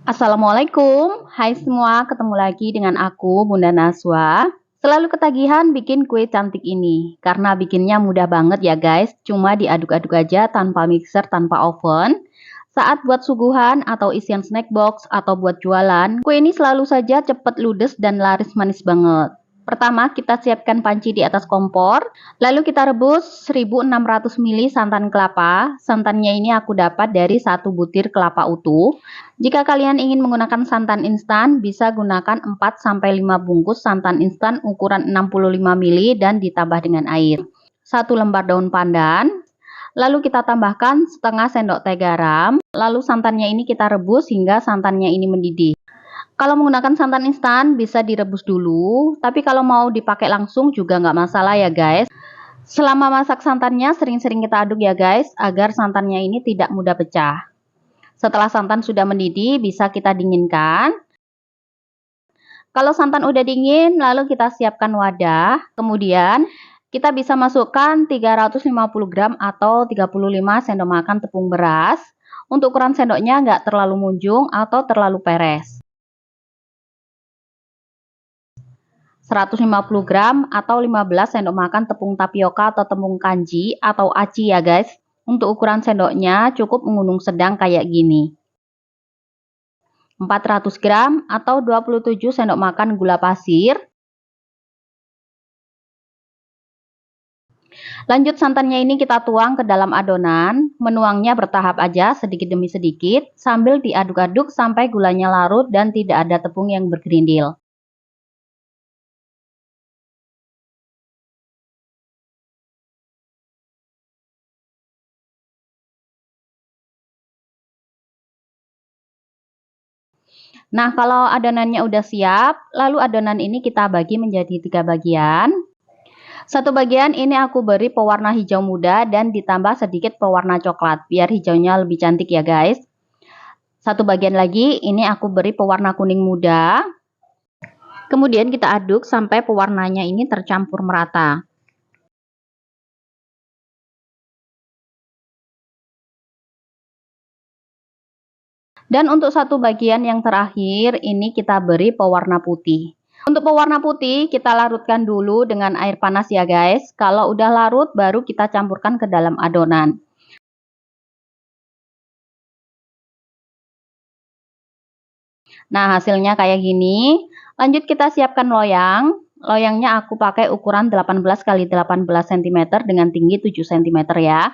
Assalamualaikum, hai semua, ketemu lagi dengan aku, Bunda Naswa. Selalu ketagihan bikin kue cantik ini, karena bikinnya mudah banget ya guys, cuma diaduk-aduk aja tanpa mixer, tanpa oven. Saat buat suguhan atau isian snack box atau buat jualan, kue ini selalu saja cepet ludes dan laris manis banget. Pertama, kita siapkan panci di atas kompor, lalu kita rebus 1600 ml santan kelapa. Santannya ini aku dapat dari 1 butir kelapa utuh. Jika kalian ingin menggunakan santan instan, bisa gunakan 4-5 bungkus santan instan ukuran 65 ml dan ditambah dengan air. 1 lembar daun pandan, lalu kita tambahkan setengah sendok teh garam, lalu santannya ini kita rebus hingga santannya ini mendidih. Kalau menggunakan santan instan bisa direbus dulu, tapi kalau mau dipakai langsung juga nggak masalah ya guys. Selama masak santannya sering-sering kita aduk ya guys, agar santannya ini tidak mudah pecah. Setelah santan sudah mendidih, bisa kita dinginkan. Kalau santan udah dingin, lalu kita siapkan wadah. Kemudian kita bisa masukkan 350 gram atau 35 sendok makan tepung beras. Untuk ukuran sendoknya nggak terlalu munjung atau terlalu peres. 150 gram atau 15 sendok makan tepung tapioka atau tepung kanji atau aci ya guys. Untuk ukuran sendoknya cukup menggunung sedang kayak gini. 400 gram atau 27 sendok makan gula pasir. Lanjut santannya ini kita tuang ke dalam adonan. Menuangnya bertahap aja sedikit demi sedikit sambil diaduk-aduk sampai gulanya larut dan tidak ada tepung yang bergerindil. Nah, kalau adonannya udah siap, lalu adonan ini kita bagi menjadi 3 bagian. Satu bagian ini aku beri pewarna hijau muda dan ditambah sedikit pewarna coklat, biar hijaunya lebih cantik ya guys. Satu bagian lagi ini aku beri pewarna kuning muda. Kemudian kita aduk sampai pewarnanya ini tercampur merata. Dan untuk satu bagian yang terakhir, ini kita beri pewarna putih. Untuk pewarna putih, kita larutkan dulu dengan air panas ya guys. Kalau udah larut, baru kita campurkan ke dalam adonan. Nah, hasilnya kayak gini. Lanjut kita siapkan loyang. Loyangnya aku pakai ukuran 18 x 18 cm dengan tinggi 7 cm ya.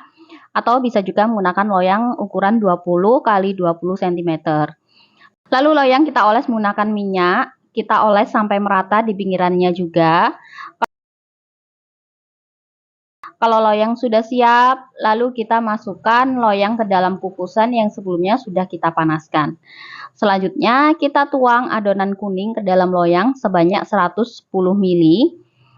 Atau bisa juga menggunakan loyang ukuran 20 x 20 cm. Lalu loyang kita oles menggunakan minyak. Kita oles sampai merata di pinggirannya juga. Kalau loyang sudah siap, lalu kita masukkan loyang ke dalam kukusan yang sebelumnya sudah kita panaskan. Selanjutnya kita tuang adonan kuning ke dalam loyang sebanyak 110 ml.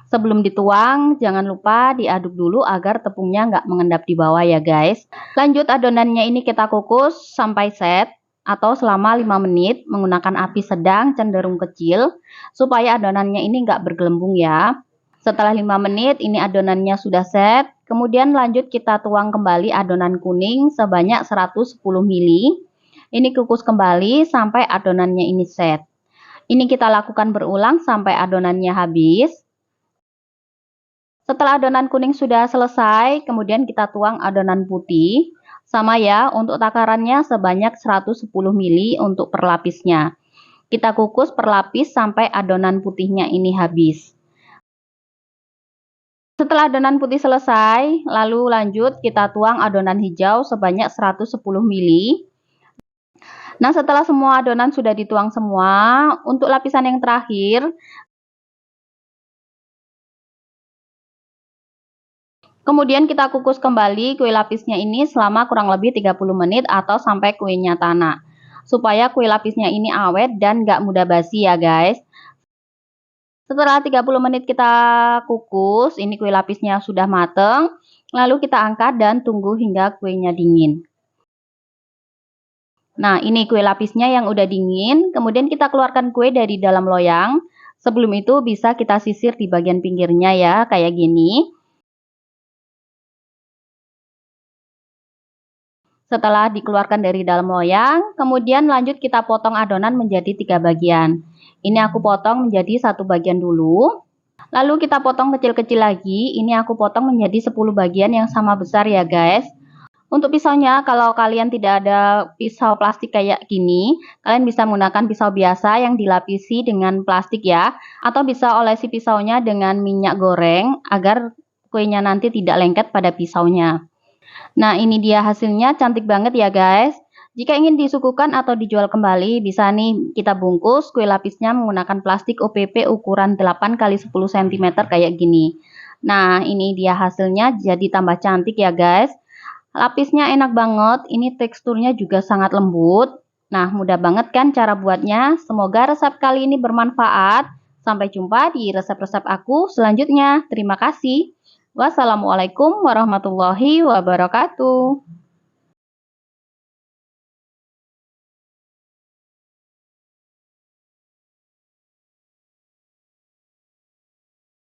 Sebelum dituang, jangan lupa diaduk dulu agar tepungnya nggak mengendap di bawah ya guys. Lanjut adonannya ini kita kukus sampai set atau selama 5 menit menggunakan api sedang cenderung kecil supaya adonannya ini nggak bergelembung ya. Setelah 5 menit ini adonannya sudah set, kemudian lanjut kita tuang kembali adonan kuning sebanyak 110 ml. Ini kukus kembali sampai adonannya ini set. Ini kita lakukan berulang sampai adonannya habis. Setelah adonan kuning sudah selesai, kemudian kita tuang adonan putih. Sama ya, untuk takarannya sebanyak 110 ml untuk per lapisnya. Kita kukus per lapis sampai adonan putihnya ini habis. Setelah adonan putih selesai, lalu lanjut kita tuang adonan hijau sebanyak 110 ml. Nah, setelah semua adonan sudah dituang semua, untuk lapisan yang terakhir, kemudian kita kukus kembali kue lapisnya ini selama kurang lebih 30 menit atau sampai kuenya tanak. Supaya kue lapisnya ini awet dan gak mudah basi ya guys. Setelah 30 menit kita kukus, ini kue lapisnya sudah mateng. Lalu kita angkat dan tunggu hingga kuenya dingin. Nah, ini kue lapisnya yang udah dingin. Kemudian kita keluarkan kue dari dalam loyang. Sebelum itu bisa kita sisir di bagian pinggirnya ya, kayak gini. Setelah dikeluarkan dari dalam loyang, kemudian lanjut kita potong adonan menjadi 3 bagian. Ini aku potong menjadi 1 bagian dulu. Lalu kita potong kecil-kecil lagi. Ini aku potong menjadi 10 bagian yang sama besar ya guys. Untuk pisaunya, kalau kalian tidak ada pisau plastik kayak gini, kalian bisa menggunakan pisau biasa yang dilapisi dengan plastik ya. Atau bisa olesi pisaunya dengan minyak goreng agar kuenya nanti tidak lengket pada pisaunya. Nah, ini dia hasilnya, cantik banget ya guys. Jika ingin disuguhkan atau dijual kembali, bisa nih kita bungkus kue lapisnya menggunakan plastik OPP ukuran 8 x 10 cm kayak gini. Nah, ini dia hasilnya, jadi tambah cantik ya guys. Lapisnya enak banget, ini teksturnya juga sangat lembut. Nah, mudah banget kan cara buatnya. Semoga resep kali ini bermanfaat. Sampai jumpa di resep-resep aku selanjutnya. Terima kasih. Wassalamualaikum warahmatullahi wabarakatuh.